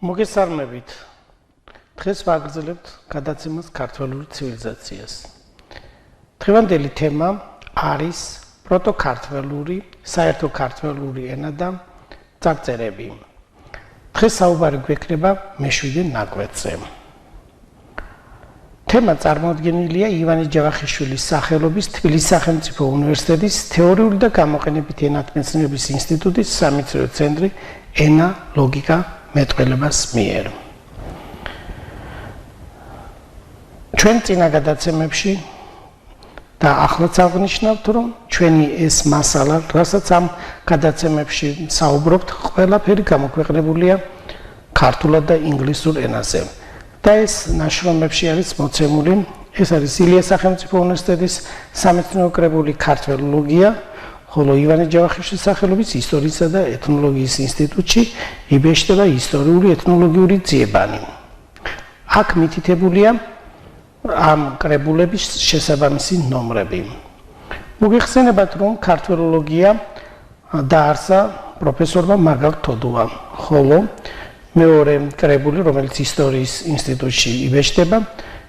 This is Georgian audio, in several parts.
მოგესალმებით. დღეს ვაგრძელებთ გადაცემას ქართველური ცივილიზაციას. დღევანდელი თემა არის პროტოქართველური, საერთო ქართველური ენა და წარწერები. დღეს საუბარი გვექნება მე-7 ნაკვეთზე. თემა წარმოდგენილია ივანე ჯავახიშვილის სახელობის თბილისის სახელმწიფო უნივერსიტეტის თეორიული და გამოყენებითი ენათმეცნიერების ინსტიტუტის სამეცნიერო ცენტრი ენა, ლოგიკა, მეტყველებას მიერ. ჩვენ წინა გადაცემებში და ახლაც აღნიშნავთ, რომ ჩვენი ეს მასალა, რასაც ამ გადაცემებში საუბრობთ, ყველაფერი გამოქვეყნებულია ქართულად და ინგლისურ ენაზე. და ეს ნაშრომებში არის მოცემული, ეს არის ილიას სახელმწიფო უნივერსიტეტის სამეცნიერო კრებული ქართველოლოგია, ხოლო ივანე ჯავახიშვილის სახელობის ისტორიისა და ეთნოლოგიის ინსტიტუტში იბეჭდება ისტორიული ეთნოლოგიური ძიებანი. აქ მითითებულია ამ კრებულების შესაბამისი ნომრები. მოგეხსენებათ, რომ ქართველოლოგია დაარსა პროფესორმა მაგალ თოდუამ, ხოლო მეორე კრებული, რომელიც ისტორიის ინსტიტუტში იბეჭდება,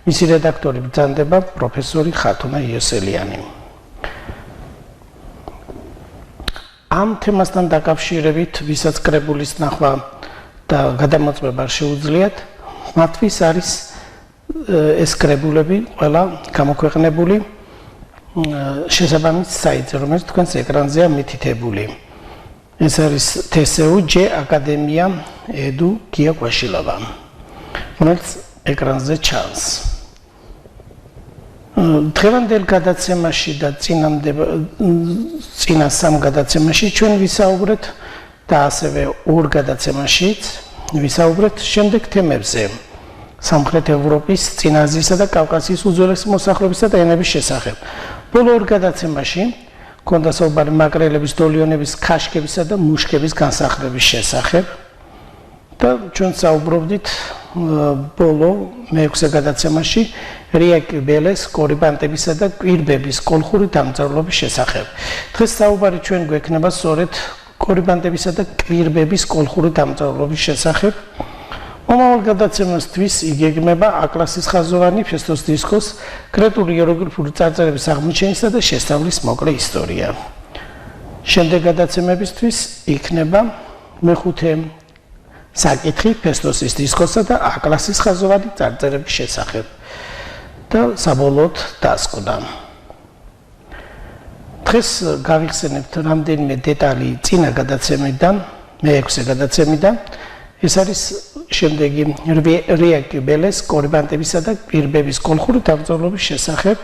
მისი რედაქტორი ბრძანდება პროფესორი ხათუნა იოსელიანი. ამ თემასთან დაკავშირებით, ვისაც კრებულის ნახვა და გადამოწმება შეუძლიათ, მათთვის არის ეს კრებულები ყველა გამოქვეყნებული შესაბამის საიტზე, რომელიც თქვენს ეკრანზეა მითითებული. ეს არის TSU-J აკადემია edu გია კვაშილავა, რომელიც ეკრანზე ჩანს. დღევანდელ გადაცემაში და წინა სამ გადაცემაში ჩვენ ვისაუბრეთ და ასევე ორ გადაცემაშიც ვისაუბრეთ შემდეგ თემებზე: სამხრეთ ევროპის, წინა აზიისა და კავკასიის უძველესი მოსახლეობისა და ენების შესახებ. ბოლო ორ გადაცემაში ქონდა საუბარი მაკრელების, დოლიონების, ქაშკებისა და მუშკების განსახლების შესახებ და ჩვენ საუბრობდით ბოლო მე-6 გადაცემაში რიაკიბელეს, კორიბანტებისა და კვირბების კოლხური დამწერლობის შესახებ. დღეს საუბარი ჩვენ გვექნება სწორედ კორიბანტებისა და კვირბების კოლხური დამწერლობის შესახებ. მომავალ გადაცემასთვის იგეგმება აკლასის ხაზოვანი, ფესტოს დისკოს, კრეტული იეროგლიფური წარწერების აღმოჩენისა და შესწავლის მოკლე ისტორია. შემდეგ გადაცემებისთვის იქნება მე-5 საკითხი ფესტოსის დისკოსა და აკლასის ხაზოვანი წარწერების შესახებ და საბოლოოდ დასკვნა. დღეს გავიხსენებთ რამდენიმე დეტალი წინა გადაცემიდან, მე-6 გადაცემიდან. ეს არის შემდეგი რიაკიბელეს, კორიბანტებისა და კვირბების კოლხური დამწერლობის შესახებ.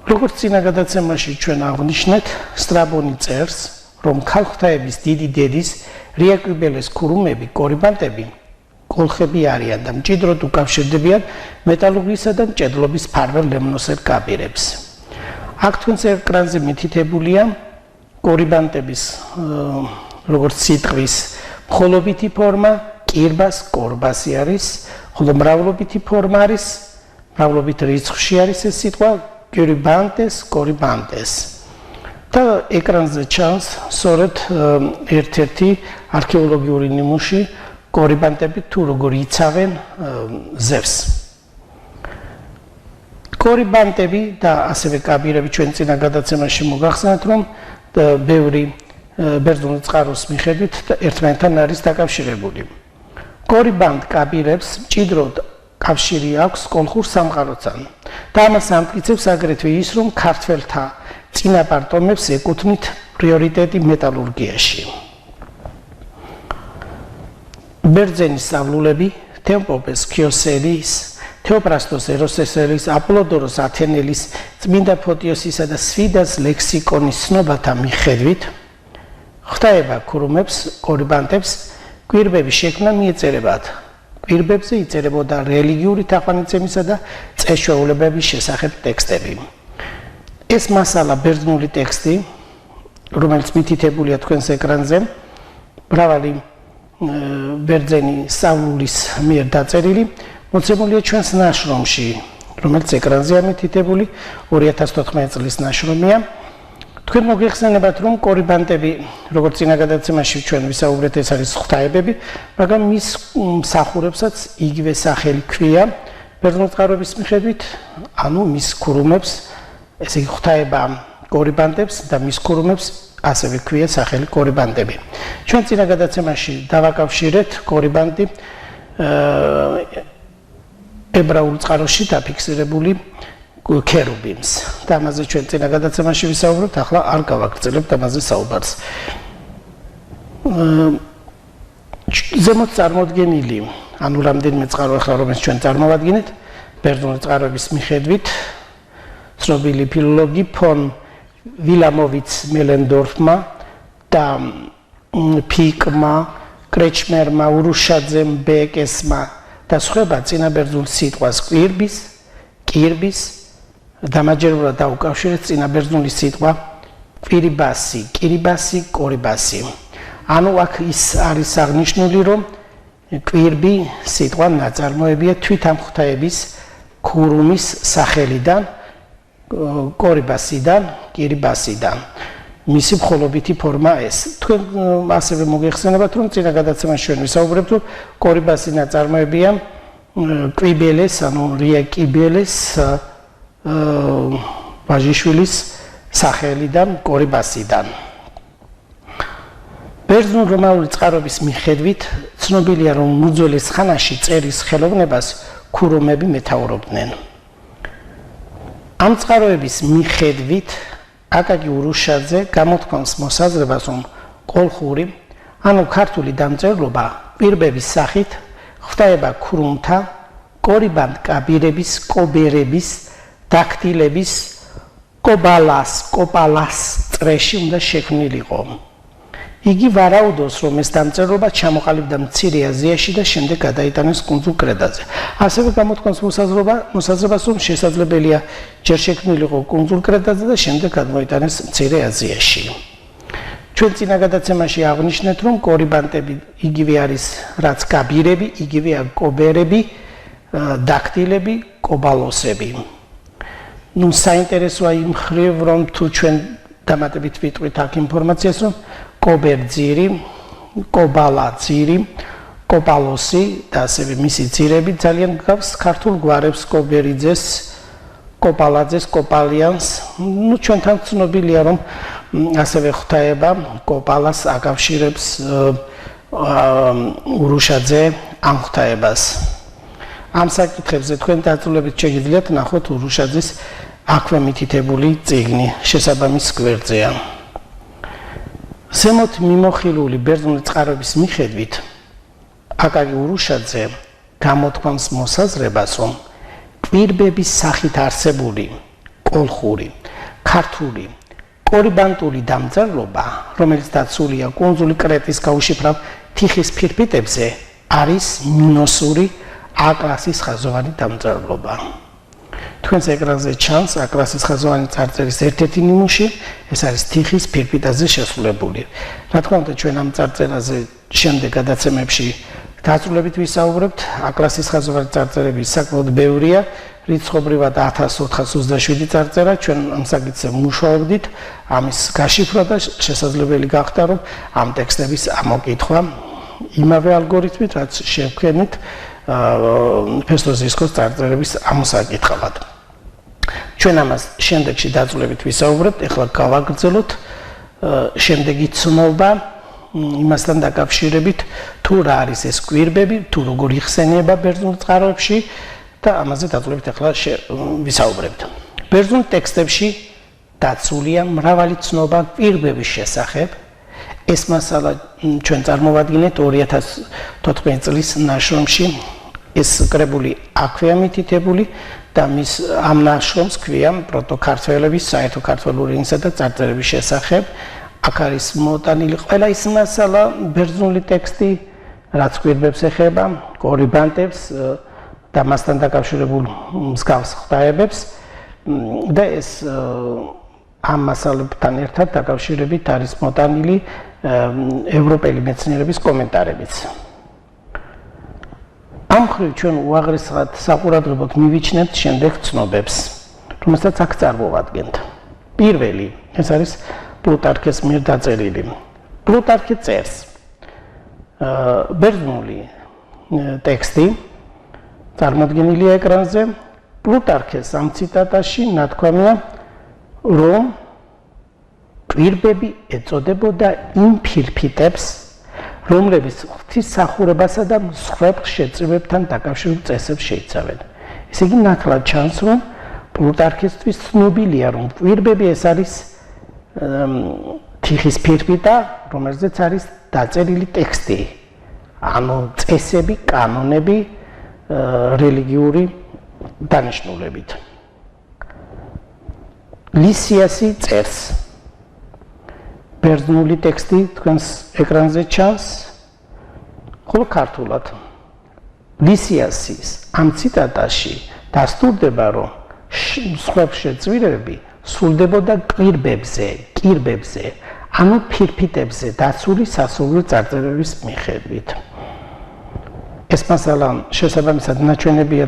როგორც წინა გადაცემაში ჩვენ აღვნიშნეთ, სტრაბონი წერს, რომ ქალღმერთების დიდი დედის რიაკიბელეს ქურუმები, კორიბანტები, კოლხები არიან და მჭიდროდ უკავშირდებიან მეტალურგიისა და მჭედლობის ფარველ ლემნოსელ კაპირებს. აქ თქვენს ეკრანზე მითითებულია კორიბანტების როგორც სიტყვის მხოლობითი ფორმა, კირბას, კორბასი არის, ხოლო მრავლობითი ფორმა არის, მრავლობით რიცხვში არის ეს სიტყვა, კირიბანტეს, კორიბანტეს. და ეკრანზე ჩანს სწორედ ერთ-ერთი არქეოლოგიური ნიმუში, კორიბანტები თუ როგორ იცავენ ზევს. კორიბანტები და ასევე კაბირები ჩვენ წინა გადაცემაში მოგახსენეთ, რომ ბევრი ბერძნული წყაროს მიხედვით ერთმანეთთან არის დაკავშირებული. კორიბანტ კაბირებს მჭიდროდ კავშირი აქვს კოლხურ სამყაროსთან და ამას ამტკიცებს აგრეთვე ის, რომ ქართველთა წინაპარ ტომებს ეკუთვნით პრიორიტეტი მეტალურგიაში. ბერძენის სწავლულები თემპოპეს ქიოსელის, თეოპრასტოს ეროსესელის, აპოლოდოროს ათენელის, წმინდა ფოტიოსისა და სვიდას ლექსიკონის ცნობათა მიხედვით ღვთაება ქურუმებს, კორიბანტებს, კვირბების შექმნა მიეწერებათ. კვირბებზე იწერებოდა რელიგიური თაყვანიცემისა და წესჩვეულებების შესახებ ტექსტები. ეს მასალა ბერძნული ტექსტი, რომელიც მითითებულია თქვენს ეკრანზე, მრავალი ბერძენი სწავლულის მიერ დაწერილი, მოცემულია ჩვენს ნაშრომში, რომელიც ეკრანზეა მითითებული, 2014 წლის ნაშრომია. თქვენ მოგეხსენებათ, რომ კორიბანტები, როგორც წინა გადაცემაში ჩვენ ვისაუბრეთ, ეს არის ღვთაებები, მაგრამ მის მსახურებსაც იგივე სახელი ქვია ბერძნული წყაროების მიხედვით, ანუ მის ქურუმებს, ესე იგი ღვთაება კორიბანტებს და მის ქურუმებს ასევე ქვია სახელი კორიბანტები. ჩვენ წინა გადაცემაში დავაკავშირეთ კორიბანტი ებრაულ წყაროში დაფიქსირებული ქერუბიმს. და ამაზე ჩვენ წინა გადაცემაში ვისაუბრებთ, ახლა არ გავაგრძელებთ ამაზე საუბარს. ზემოთ წარმოდგენილი, ანუ რამდენიმე წყარო ახლა რომელიც ჩვენ წარმოვადგინეთ, ბერძნული წყაროების მიხედვით, ცნობილი ფილოლოგი ფონ ვილამოვიც მელენდორფმა და ფიკმა, კრეჩმერმა, ურუშაძემ, ბეკესმა და სხვა წინაბერძნულ სიტყვას კირბის დამაჯერებლად დაუკავშირეთ წინაბერძნული სიტყვა კირიბასი, კორიბასი. ანუ აქ ის არის აღნიშნული, რომ კირბი სიტყვა ნაწარმოებია თვით ამ ღვთაების ქურუმის სახელიდან, კორიბასიდან, კირიბასიდან. მისი მხოლობითი ფორმა ეს. თქვენ ასევე მოგეხსენებათ, რომ წინა გადაცემაში ჩვენ ვისაუბრებთ, რომ კორიბასი ნაწარმოებია კვიბელეს, ანუ რია კიბელეს ვაჟიშვილის სახელიდან, კორიბასიდან. ბერძნულ-რომაული წყაროების მიხედვით ცნობილია, რომ უძველეს ხანაში წერის ხელოვნებას ქურუმები მეთაურობდნენ. ამ წყაროების მიხედვით აკაკი ურუშაძე გამოთქვამს მოსაზრებას, რომ კოლხური, ანუ ქართული დამწერლობა პირბების სახით ღვთაება ქურუმთა, კორიბანტ-კაბირების, კობერების, დაქტილების, კოპალას წრეში უნდა შექმნილიყო. იგი ვარაუდობს, რომ ეს დამწერლობა ჩამოყალიბდა მცირე აზიაში და შემდეგ გადაიტანეს კუნძულ კრეტაზე. ასევე გამოთქვამს მოსაზრებას, რომ შესაძლებელია ჯერ შექმნილიყო კუნძულ კრეტაზე და შემდეგ გადმოიტანეს მცირე აზიაში. ჩვენ წინა გადაცემაში აღნიშნეთ, რომ კორიბანტები იგივე არის, რაც კაბირები, იგივეა კობერები, დაქტილები, კობალოსები. ნუ საინტერესოა იმ მხრივ, რომ თუ ჩვენ დამატებით ვიტყვით აქ ინფორმაციას, რომ კობერძირი, კობალაძირი, კოპალოსი და ასევე მისი ძირები ძალიან გავს ქართულ გვარებს კობერიძეს, კოპალაძეს, კოპალიანს. ნუ ჩვენთან ცნობილია, რომ ასევე ღვთაება კოპალას აკავშირებს ურუშაძე ამ ღვთაებას. ამ საკითხებზე თქვენ დაწვრილებით შეგიძლიათ ნახოთ ურუშაძის აქვე მითითებული წიგნი შესაბამის გვერდზეა. ზემოთ მიმოხილული ბერძნული წყაროების მიხედვით აკაკი ურუშაძე გამოთქვამს მოსაზრებას, რომ კვირბების სახით არსებული კოლხური, ქართული, კორიბანტული დამწერლობა, რომელიც დაცულია კუნძული კრეტის გაუშიფრავ თიხის ფირფიტებზე, არის მინოსური A-კლასის ხაზოვანი დამწერლობა. თქვენს ეკრანზე ჩანს A-კლასის ხაზოვანი წარწერის ერთ-ერთი ნიმუში, ეს არის თიხის ფირფიტაზე შესრულებული. რა თქმა უნდა, ჩვენ ამ წარწერაზე შემდეგ გადაცემებში დაწვრილებით ვისაუბრებთ. A-კლასის ხაზოვანი წარწერები საკმაოდ ბევრია, რიცხობრივად 1427 წარწერა. ჩვენ ამ საკითხზე მუშაობდით, ამის გაშიფრვა და შესაძლებელი გახდა, რომ ამ ტექსტების ამოკითხვა იმავე ალგორითმით, რაც შევქმნით ფესტოს დისკოს წარწერების ამოსაკითხავად. ჩვენ ამას შემდეგში დაწვრილებით ვისაუბრებთ, ეხლა გავაგრძელოთ შემდეგი ცნობა იმასთან დაკავშირებით, თუ რა არის ეს კვირბები, თუ როგორ იხსენიება ბერძნულ წყაროებში და ამაზე დაწვრილებით ეხლა ვისაუბრებთ. ბერძნულ ტექსტებში დაცულია მრავალი ცნობა კვირბების შესახებ. ეს მასალა ჩვენ წარმოვადგინეთ 2014 წლის ნაშრომში. ეს კრებული აქვეა მითითებული და ამ ნაშრომს ქვია პროტოქართველების საერთო ქართველური ენისა და წარწერების შესახებ. აქ არის მოტანილი ყველა ის მასალა, ბერძნული ტექსტი, რაც კვირბებს ეხება, კორიბანტებს და მასთან დაკავშირებულ მსგავს ღვთაებებს და ეს ამ მასალებთან ერთად დაკავშირებით არის მოტანილი ევროპელი მეცნიერების კომენტარებიც. ამ მხრივ ჩვენ უაღრესად საყურადღებოდ მივიჩნევთ შემდეგ ცნობებს, რომელსაც აქ წარმოვადგენთ. პირველი ეს არის პლუტარქეს მიერ დაწერილი. პლუტარქე წერს ბერძნული ტექსტი წარმოდგენილია ეკრანზე. პლუტარქეს ამ ციტატაში ნათქვამია, რომ პირბები ეწოდებოდა იმ ფირფიტებს, რომლებიც ღვთისმსახურებასა და მსხვერპლ შეწირვებთან დაკავშირებულ წესებს შეიცავენ. ესე იგი, ნათლად ჩანს, რომ პლუტარქესთვის ცნობილია, რომ პირბები ეს არის თიხის ფირფიტა, რომელზეც არის დაწერილი ტექსტი, ანუ წესები, კანონები რელიგიური დანიშნულებით. ლისიასი წერს ბერძნული ტექსტი თქვენს ეკრანზე ჩანს, ხოლო ქართულად ლისიასის ამ ციტატაში დასტურდება, რომ მსხვერპლ შეწირვებები სრულდებოდა კირბებზე, ანუ ფირფიტებზე დაცული სასურველი წარწერების მიხედვით. ეს მასალა შესაბამისად ნაჩვენებია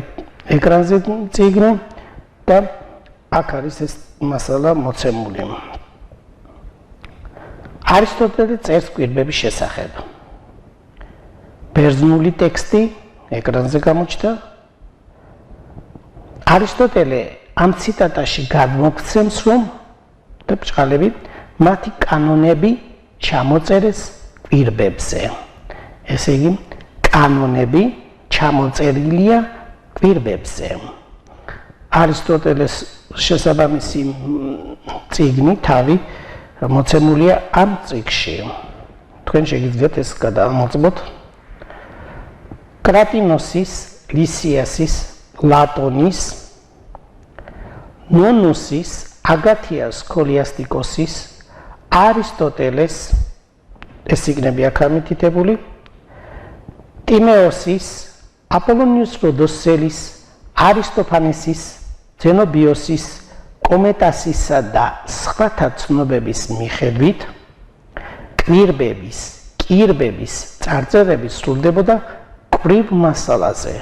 ეკრანზე წიგნი და აქ არის ეს მასალა მოცემული. არისტოტელე წერს კირბების შესახებ. ბერძნული ტექსტი ეკრანზე გამოჩნდა. არისტოტელე ამ ციტატაში გადმოგვცემს, რომ და ბრჭყალები მათი კანონები ჩამოწერეს კირბებზე. ესე იგი, კანონები ჩამოწერილია კირბებზე. არისტოტელეს შესაბამისი წიგნი თავი მოცემულია ამ წიგნში. თქვენ შეგიძლიათ ეს გადამოწმოთ. კრატინოსის, ლისიასის, ლატონის, ნონუსის, აგათიას სქოლიასტიკოსის, არისტოტელეს, ეს წიგნები აქ ამითითებული, ტიმეოსის, აპოლონიუს როდოსელის, არისტოფანესის, ზენობიოსის, კომეტასისა და სხვათა ცნობების მიხედვით კირბების წარწერები სრულდებოდა კვრივ მასალაზე,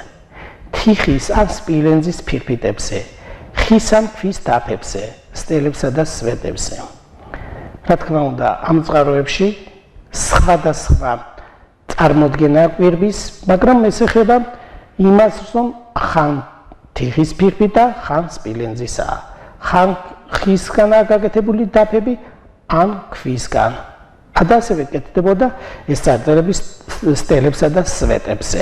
თიხის ან სპილენძის ფირფიტებზე, ხის ან ქვის დაფებზე, სტელებსა და სვეტებზე. რა თქმა უნდა, ამ წყაროებში სხვადასხვა წარმოდგენა კვირბის, მაგრამ ეს ეხება იმას, რომ ხან თიხის ფირფიტა, ხან სპილენძისაა, ხან ხისგან გაკეთებული დაფები, ან ქვისგან. და ასევე კეთდებოდა ეს წარწერები სტელებსა და სვეტებზე.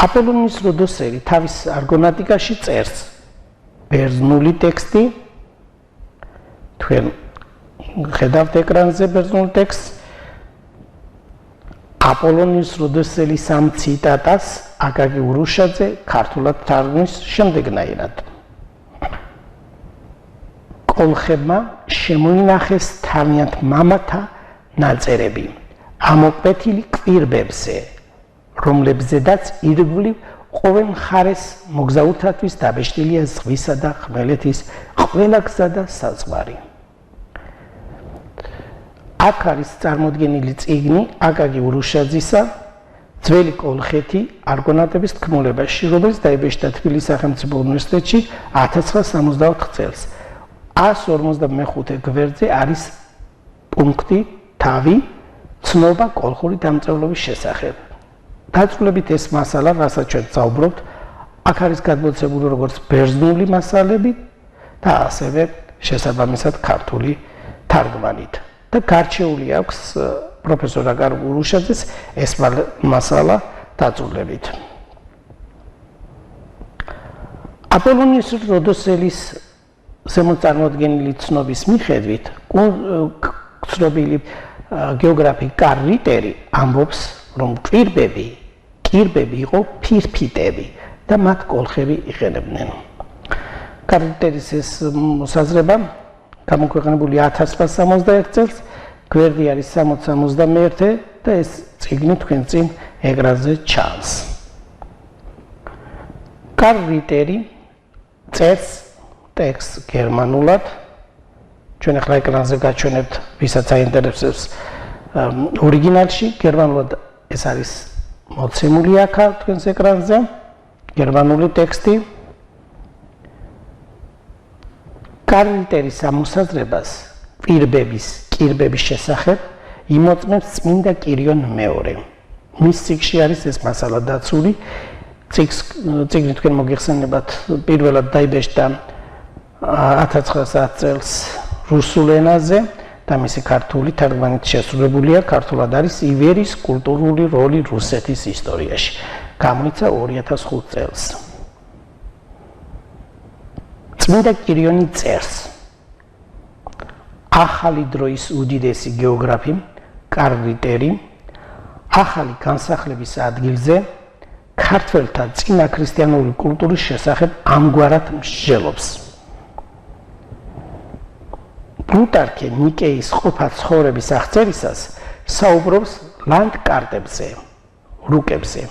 აპოლონიუს როდოსელი თავის არგონატიკაში წერს ბერძნული ტექსტი, თქვენ ხედავთ ეკრანზე ბერძნულ ტექსტს, აპოლონიუს როდოსელის ამ ციტატას აკაკი ურუშაძე ქართულად თარგმნის შემდეგნაირად. კოლხებმა შემოინახეს თავიანთ მამათა ნაწერები, ამოკვეთილი კვირბებზე, რომლებზედაც ირგვლივ ყოველ მხარეს მოგზაურთათვის დაბეჭდილია ზღვისა და ხმელეთის ყველა გზა და საზღვარი. აქ არის წარმოდგენილი წიგნი აკაკი ურუშაძისა ძველი კოლხეთი არგონატების თქმულებაში, რომელიც დაიბეჭდა თბილისის სახელმწიფო უნივერსიტეტში 1964 წელს. 155 გვერდზე არის პუნქტი თავი ცნობა კოლხური დამწერლობის შესახებ. დაწვრილებით ეს მასალა, რასაც ჩვენ ვსაუბრობთ, აქ არის გადმოცემული როგორც ბერძნული მასალები და ასევე შესაბამისად ქართული თარგმანით. და გარჩეული აქვს პროფესორ აკაკი ურუშაძეს ეს მასალა დაწვრილებით. აპოლონიუს როდოსელის ზემოწარმოდგენილი ცნობის მიხედვით, ცნობილი გეოგრაფი კარლ რიტერი ამბობს, რომ კირბები იყო ფირფიტები და მათ კოლხები იყენებდნენ. კარლ რიტერის ეს მოსაზრება გამოქვეყნებული 1161 წელს, გვერდი არის 60-61 და ეს წიგნი თქვენ წინ ეკრანზე ჩანს. კარლ რიტერი წერს ტექსტს გერმანულად, ჩვენ ახლა ეკრანზე გაჩვენებთ, ვისაც აინტერესებს ორიგინალში, გერმანულად ეს არის მოცემული აქ თქვენს ეკრანზე, გერმანული ტექსტი. კარლიტერის ამოსაზრებას პირბების, კირბების შესახებ იმოწმებს წმინდა კირიონ მეორე. მის წიგნში არის ეს მასალა დაცული. წიგნი თქვენ მოგიხსენებათ, პირველად დაიბეჭდა 1910 წელს რუსულ ენაზე და მისი ქართული თარგმანით შესრულებულია. ქართულად არის ივერის კულტურული როლი რუსეთის ისტორიაში. გამოიცა 2005 წელს. წმინდა კირიონი წერს. ახალი დროის უდიდესი გეოგრაფი კარლიტერი ახალი განსახლების ადგილზე ქართველთა წინა ქრისტიანული კულტურის შესახებ ამგვარად მსჯელობს. პლუტარქე ნიკეის ყოფა ცხოვრების აღწერისას საუბრობს ლანდკარტებზე, რუკებზე,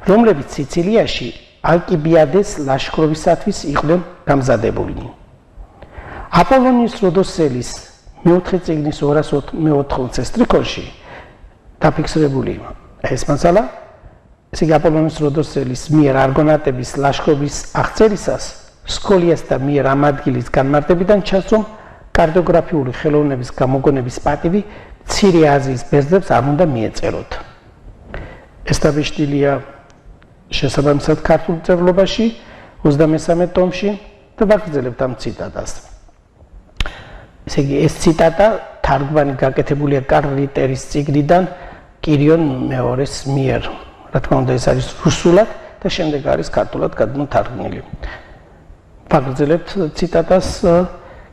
რომლებიც სიცილიაში ალკიბიადეს ლაშქრობისათვის იყვნენ გამზადებული. აპოლონის როდოსელის მეოთხე წიგნის 204 სტრიქონში დაფიქსირებული ეს მასალა, ესე იგი აპოლონის როდოსელის მიერ არგონატების ლაშქრობის აღწერისას სკოლიასთა მიერ ამ ადგილის განმარტებიდან ჩანს, რომ კარტოგრაფიული ხელოვნების გამოგონების პატივი მცირე აზიის ბერძნებს არ უნდა მიეწეროთ. ეს დაბეჭდილია შესაბამისად ქართულ წერლობაში 23 ტომში და ვაგრძელებთ ამ ციტატას. ესე იგი ეს ციტატა თარგმანი გაკეთებულია კარლიტერის წიგნიდან კირიონ მეორეს მიერ. რა თქმა უნდა ეს არის რუსულად და შემდეგ არის ქართულად გადმოთარგმნილი. ვაგრძელებთ ციტატას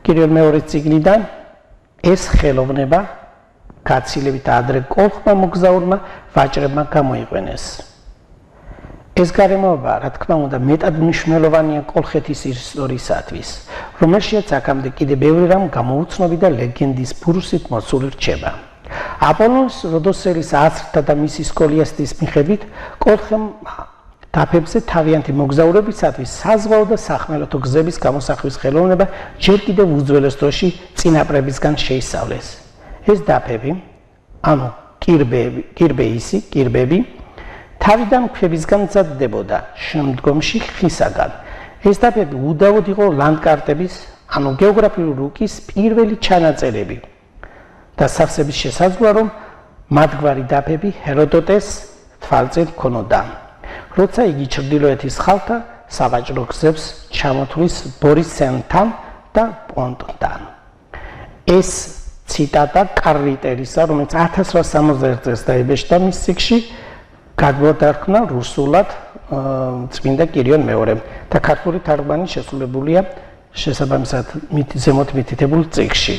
კირიონ მეორის წიგნიდან. ეს ხელოვნება გაცილებით ადრე კოლხმა მოგზაურმა ვაჭრებმა გამოიყვენეს. ეს გარემოება, რა თქმა უნდა, მეტად მნიშვნელოვანია კოლხეთის ისტორიისათვის, რომელშიც აქამდე კიდე ბევრი რამ გამოუცნობი და ლეგენდის ბურუსით მოცული რჩება. აპოლონის როდოსელის აზრთა და მისი სკოლიასტის მიხედვით, კოლხემ დაფებზე თავიანთი მოგზაურებისათვის საზღვაო და სახმელეთო გზების გამოსახვის ხელოვნება ჯერ კიდევ უძველეს დროში წინაპრებისგან შეისწავლეს. ეს დაფები, ანუ კირბები, თავიდან ქვებისგან მზადდებოდა, შემდგომში ხისაგან. ეს დაფები უდავოდ იყო ლანდკარტების, ანუ გეოგრაფიული რუკის პირველი ჩანაწერები და სავსების შესაძლოა, რომ მათგვარი დაფები ჰეროდოტეს თვალწინ ჰქონოდა. როცა იგი ჩრდილოეთის ხალხთა სავაჭრო გზებს ჩამოთვლის ბორისენთან და პონტთან. ეს ციტატა კარლიტერისა, რომელიც 1861 წელს დაიბეჭდა მის წიგნში, გადმოდარქმნა რუსულად წმინდა კირიონ მეორემ და ქართული თარგმანი შესრულებულია შესაბამისად ზემოთ მითითებულ წიგნში.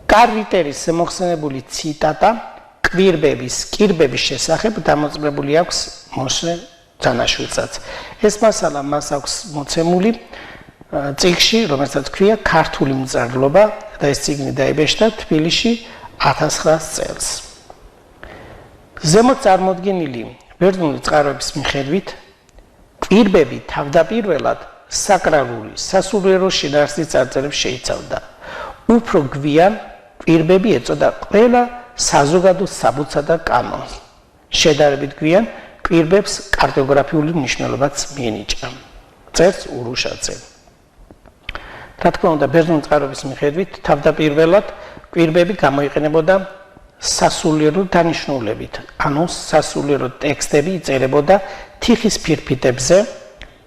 კარლიტერის მოხსენებული ციტატა კირბების შესახებ დამოწმებული აქვს მოსე ძანაშვილსაც. ეს მასალა მას აქვს მოცემული წიგნში, რომელსაც ქვია ქართული მწერლობა და ეს წიგნი დაიბეჭდა თბილისში 1900 წელს. ზემოთ წარმოდგენილი ბერძნული წყაროების მიხედვით კირბები თავდაპირველად საკრალური სასულიერო შინაარსის წარწერებს შეიცავდა. უფრო გვიან კირბები ეწოდა ყველა საზოგადო საბუთსა და კანონს. შედარებით გვიან კირბებს კარტოგრაფიული მნიშვნელობაც მიენიჭა. წერს ურუშაძე. რა თქმა უნდა, ბერძნული წყაროების მიხედვით თავდაპირველად კირბები გამოიყენებოდა სასულიერო დანიშნულებით, ანუ სასულიერო ტექსტები იწერებოდა თიხის ფირფიტებზე,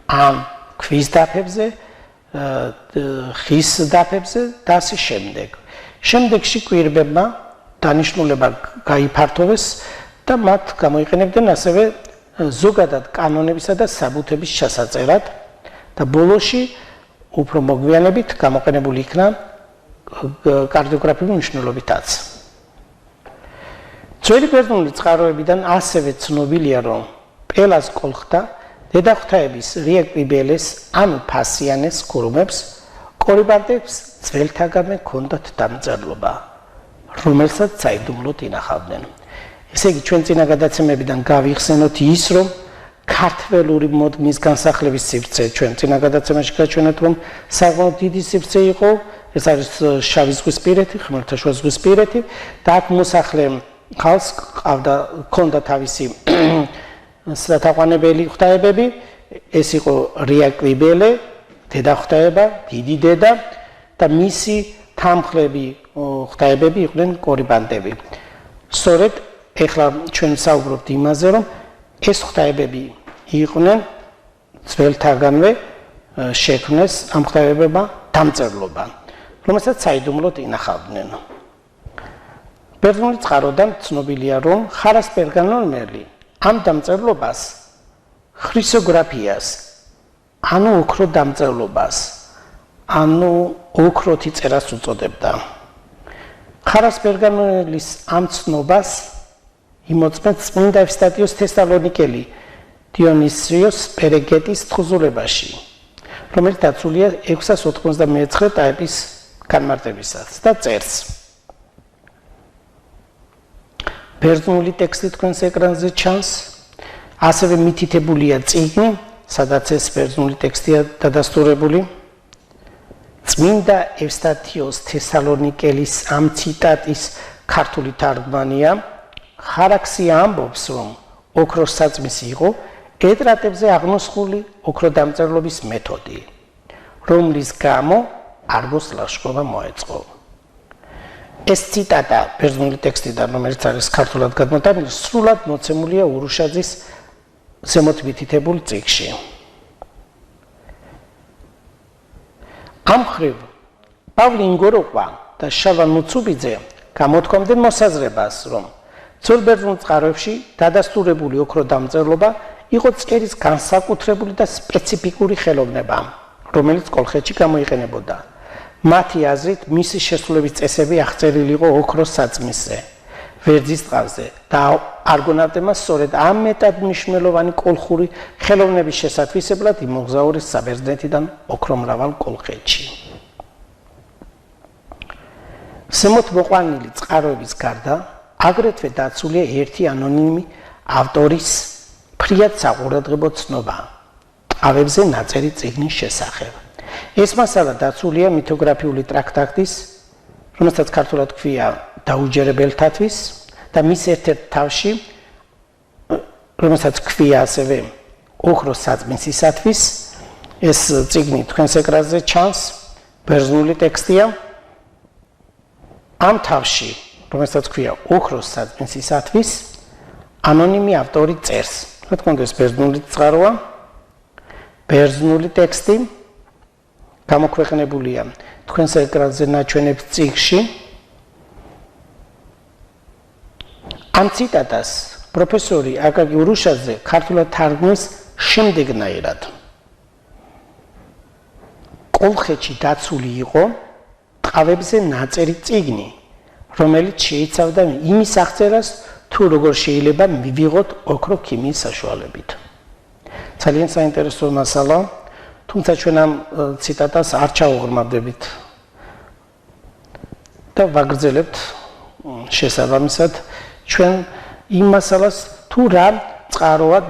ან ქვის დაფებზე, ხის დაფებზე და ასე შემდეგ. შემდეგში კირბებმა დანიშნულება გაიფართოვეს და მათ გამოიყენებდნენ ასევე ზოგადად კანონებისა და საბუთების ჩასაწერად და ბოლოში უფრო მოგვიანებით გამოყენებული იქნა კარტოგრაფიული მნიშვნელობითაც. ძველი ბერძნული წყაროებიდან ასევე ცნობილია, რომ პელას კოლხთა დედაღვთაების რიაკვიბელეს ან ფასიანეს ქურუმებს კორიბანტებს ძველთაგანვე ჰქონდათ დამწერლობა, რომელსაც საიდუმლოდ ინახავდნენ. ესე იგი, ჩვენ წინა გადაცემებიდან გავიხსენოთ ის, რომ ქართველური მოდმის განსახლების სივრცე, ჩვენ წინა გადაცემაში გაჩვენეთ, რომ საკმაოდ დიდი სივრცე იყო, ეს არის შავი ზღვისპირეთი, ხმელთაშუა ზღვისპირეთი და აქ მოსახლე ხალხს ჰქონდა თავისი სათაყვანებელი ღვთაებები, ეს იყო რიაკვიბელე დედა ღვთაება, დიდი დედა და მისი თამხლები ღვთაებები იყვნენ კორიბანდები. სწორედ ეხლა ჩვენ საუბრობთ იმაზე, რომ ეს ღვთაებები იყვნენ ძველთაგანვე შექმნეს ამ ღვთაებებმა დამწერლობა, რომელსაც საიდუმლოდ ინახავდნენ. ბერძნული წყაროდან ცნობილია, რომ ხარას პერგამონელი ამ დამწერლობას ხრისოგრაფიას, ანუ ოქრო დამწერლობას, ანუ ოქროთი წერას უწოდებდა. ხარას პერგამონელის ამ ცნობას იმოწმებს წმინდა ევსტათიოს თესალონიკელი დიონისიოს პერეგეტის თხზულებაში, რომელიც დაცულია 699 ტაეპის განმარტებისას და წერს. ბერძნული ტექსტი თქვენს ეკრანზე ჩანს, ასევე მითითებულია წიგნი, სადაც ეს ბერძნული ტექსტია დადასტურებული. წმინდა ევსტათიოს თესალონიკელის ამ ციტატის ქართული თარგმანია. ხარაქსი ამბობს, რომ ოქროს საწმისი იყო ეტრატებზე აღმოსხული ოქრო დამწერლობის მეთოდი, რომლის გამო არგოს ლაშქრობა მოეწყო. ეს ციტატა ბერძნული ტექსტიდან, რომელიც არის ქართულად გადმოტანილი, სრულად მოცემულია ურუშაძის ზემოთ მითითებულ წიგნში. ამ მხრივ პავლე ინგოროყვა და შალვა ნუცუბიძე გამოთქვამდნენ მოსაზრებას, რომ ძველ ბერძნულ წყაროებში დადასტურებული ოქრო დამწერლობა იყო წერის განსაკუთრებული და სპეციფიკური ხელოვნება, რომელიც კოლხეთში გამოიყენებოდა. მათი აზრით, მისი შესრულების წესები აღწერილი იყო ოქროს საწმისზე, ვერძის ტყავზე და არგონავტებმა სწორედ ამ მეტად მნიშვნელოვანი კოლხური ხელოვნების შესატვისებლად იმოგზაურეს საბერძნეთიდან ოქრომრავალ კოლხეთში. ზემოთ მოყვანილი წყაროების გარდა, აგრეთვე დაცულია ერთი ანონიმი ავტორის ფრიად საყურადღებო ცნობა ტყავებზე ნაწერი წიგნის შესახებ. ეს მასალა დაცულია მითოგრაფიული ტრაქტატის, რომელსაც ქართულად ქვია დაუჯერებელთათვის და მის ერთ-ერთ თავში, რომელსაც ქვია ასევე ოქროს საწმისისათვის, ეს წიგნი თქვენს ეკრანზე ჩანს, ბერძნული ტექსტია. ამ თავში, რომელსაც ქვია ოქროს საწმისისათვის, ანონიმი ავტორი წერს. რა თქმა უნდა, ეს ბერძნული წყაროა, ბერძნული ტექსტი გამოქვეყნებულია თქვენს ეკრანზე ნაჩვენებ წიგნში. ამ ციტატას პროფესორი აკაკი ურუშაძე ქართულად თარგმნის შემდეგნაირად. კოლხეთში დაცული იყო ტყავებზე ნაწერი წიგნი, რომელიც შეიცავდა იმის აღწერას, თუ როგორ შეიძლება მივიღოთ ოქრო ქიმიის საშუალებით. ძალიან საინტერესო მასალა, თუმცა ჩვენ ამ ციტატას არ ჩავუღრმავდებით და ვაგრძელებთ შესაბამისად ჩვენ იმ მასალას, თუ რა წყაროა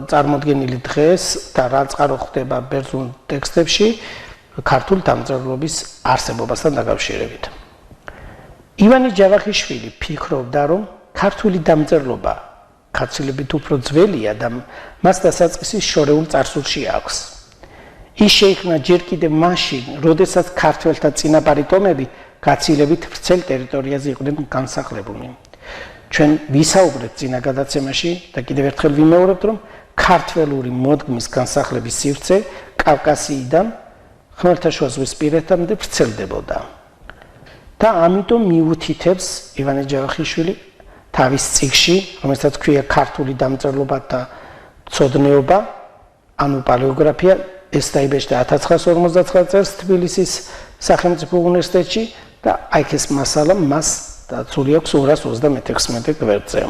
წარმოდგენილი დღეს და რა წყარო ხდება ბერძნულ ტექსტებში ქართული დამწერლობის არსებობასთან დაკავშირებით. ივანე ჯავახიშვილი ფიქრობდა, რომ ქართული დამწერლობა გაცილებით უფრო ძველია და მას დასაწყისი შორეულ წარსულში აქვს. ის შეიქმნა ჯერ კიდევ მაშინ, როდესაც ქართველთა წინაპარი ტომები გაცილებით ვრცელ ტერიტორიაზე იყვნენ განსახლებული. ჩვენ ვისაუბრეთ წინა გადაცემაში და კიდევ ერთხელ ვიმეორებთ, რომ ქართველური მოდგმის განსახლების სივრცე კავკასიიდან ხმელთაშუაზღვისპირეთამდე ვრცელდებოდა. და ამიტომ მიუთითებს ივანე ჯავახიშვილი თავის წიგნში, რომელსაც ქვია ქართული დამწერლობა და ცოდნეობა, ანუ პალეოგრაფია, ეს დაიბეჭდა 1959 წელს თბილისის სახელმწიფო უნივერსიტეტში და აი ეს მასალა მას დაცული აქვს 236 გვერდზე.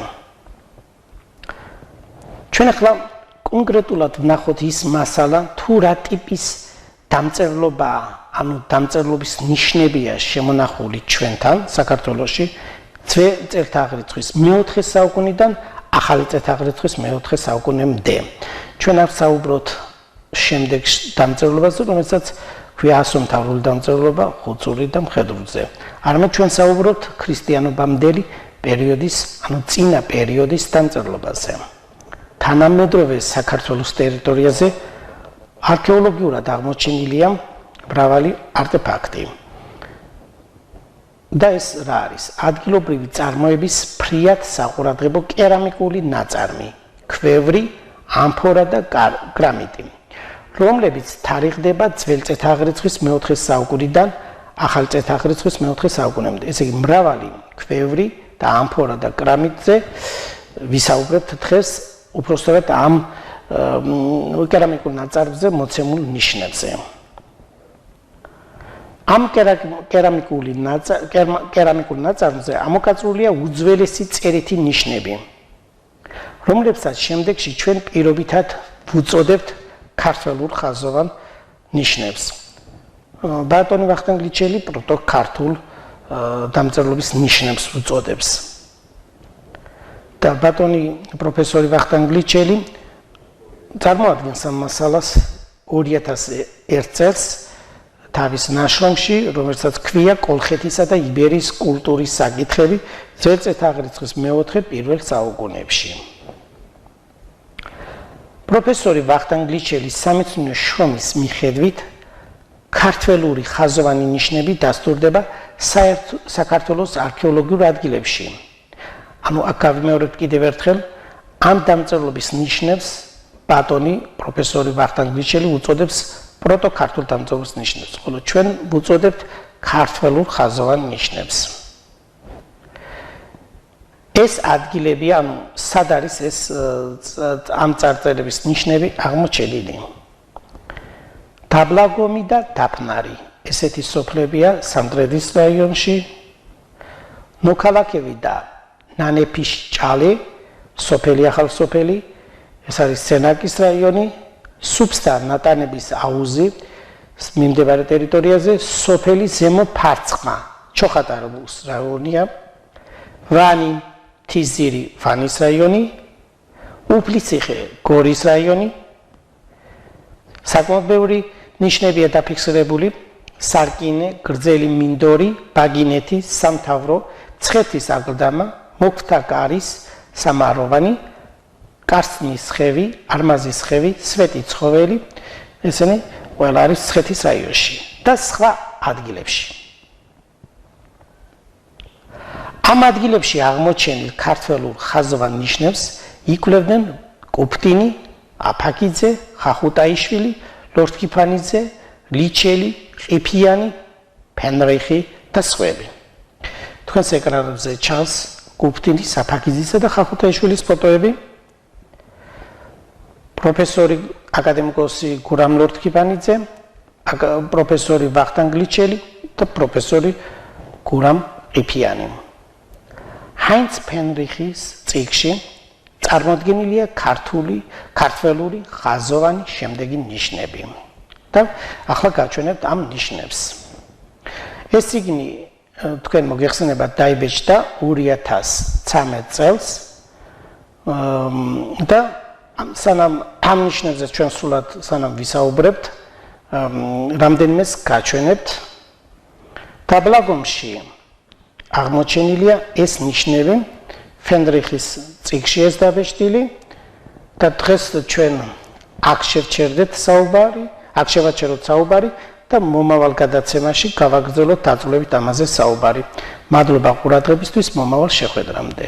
ჩვენ ახლა კონკრეტულად ვნახოთ ის მასალა, თუ რა ტიპის დამწერლობა, ანუ დამწერლობის ნიშნებია შემონახული ჩვენთან საქართველოში ძველ წელთაღრიცხვის მე-4 საუკუნიდან ახალი წელთაღრიცხვის მე-4 საუკუნემდე. ჩვენ არ საუბრობთ შემდეგ დამწერლობაზე, რომელსაც ქვია ასომთავრული დამწერლობა, ხუცური და მხედრულზე. არამედ ჩვენ საუბრობთ ქრისტიანობამდელი პერიოდის, ანუ წინა პერიოდის დამწერლობაზე. თანამედროვე საქართველოს ტერიტორიაზე არქეოლოგიურად აღმოჩენილია მრავალი არტეფაქტი. და ეს რა არის? ადგილობრივი წარმოების ფრიად საყურადღებო კერამიკული ნაწარმი, ქვევრი, ამფორა და გრანიტი, რომლებიც თარიღდება ძველი წელთაღრიცხვის მეოთხე საუკუნიდან ახალი წელთაღრიცხვის მეოთხე საუკუნემდე. ესე იგი, მრავალი ქვევრი და ამფორა და კრამიტზე ვისაუბრებთ დღეს უпростоრად ამ კერამიკულ ნაწარმზე მოცემულ ნიშნებზე. ამ კერამიკულ ნაწარმზე ამოკაწრულია უძველესი წერითი ნიშნები, რომლებსაც შემდეგში ჩვენ პირობითად ვუწოდებთ ქართველურ ხაზოვან ნიშნებს. ბატონი ვახტანგ ლიჩელი პროტო-ქართულ დამწერლობის ნიშნებს უწოდებს. და ბატონი პროფესორი ვახტანგ ლიჩელი წარმოადგენს ამ მასალას 2001 წელს თავის ნაშრომში, რომელსაც ქვია კოლხეთისა და იბერიის კულტურის საკითხები ძველი წელთაღრიცხვის მეოთხე-პირველ საუკუნეებში. პროფესორი ვახტანგ ლიჩელის სამეცნიერო შრომის მიხედვით ქართველური ხაზოვანი ნიშნები დასტურდება საქართველოს არქეოლოგიურ ადგილებში. ანუ აქ გავიმეორებთ კიდევ ერთხელ, ამ დამწერლობის ნიშნებს ბატონი პროფესორი ვახტანგ ლიჩელი უწოდებს პროტო-ქართულ დამწერლობის ნიშნებს, ხოლო ჩვენ ვუწოდებთ ქართველურ ხაზოვან ნიშნებს. ეს ადგილები, ანუ სად არის ეს ამ წარწერების ნიშნები აღმოჩენილი? დაბლაგომი და დაფნარი, ესეთი სოფლებია სამტრედის რაიონში, მოქალაქევი და ნანეფის ჭალე, სოფელი ახალსოფელი, ეს არის სენაკის რაიონი, სუფსთა ნატანების აუზი, მიმდებარე ტერიტორიაზე, სოფელი ზემო ფარცხმა, ჩოხატარბუს რაიონია, ვანი, თიზირი, ვანის რაიონი, უფლისციხე, გორის რაიონი. საკმაოდ ბევრი ნიშნებია დაფიქსირებული: სარკინე, გრძელი მინდორი, ბაგინეთი, სამთავრო, ცხეთის აგლდამა, მოქთა კარის, სამაროვანი, კარსნის ხევი, არმაზის ხევი, სვეტი ცხოველი, ესენი ყველა არის ცხეთის რაიონში და სხვა ადგილებში. ამ ადგილებში აღმოჩენილ ქართველურ ხაზოვან ნიშნებს იკვლევდნენ კუფტინი, აფაკიძე, ხახუტაიშვილი, ლორთქიფანიძე, ლიჩელი, ყიფიანი, ფენრიხი და სხვები. თქვენს ეკრანებზე ჩანს კუფტინის, აფაკიძისა და ხახუტაიშვილის ფოტოები. პროფესორი აკადემიკოსი გურამ ლორთქიფანიძე, პროფესორი ვახტანგ ლიჩელი და პროფესორი გურამ ყიფიანი. ჰაინც ფენრიხის წიგნში წარმოდგენილია ქართველური ხაზოვანი შემდეგი ნიშნები. და ახლა გავჩვენებთ ამ ნიშნებს. ეს წიგნი თქვენ მოგეხსენებათ დაიბეჭდა 2013 წელს და სანამ ამ ნიშნებზე ჩვენ სრულად სანამ ვისაუბრებთ, რამდენიმეს გაჩვენებთ. დაბლაგომში აღმოჩენილია ეს ნიშნები ფენრიხის წიგნში ეს დაბეჭდილი და დღეს ჩვენ აქ შევჩერდეთ საუბარი, აქ შევაჩეროთ საუბარი და მომავალ გადაცემაში გავაგრძელოთ დაწვრილებით ამაზე საუბარი. მადლობა ყურადღებისთვის, მომავალ შეხვედრამდე.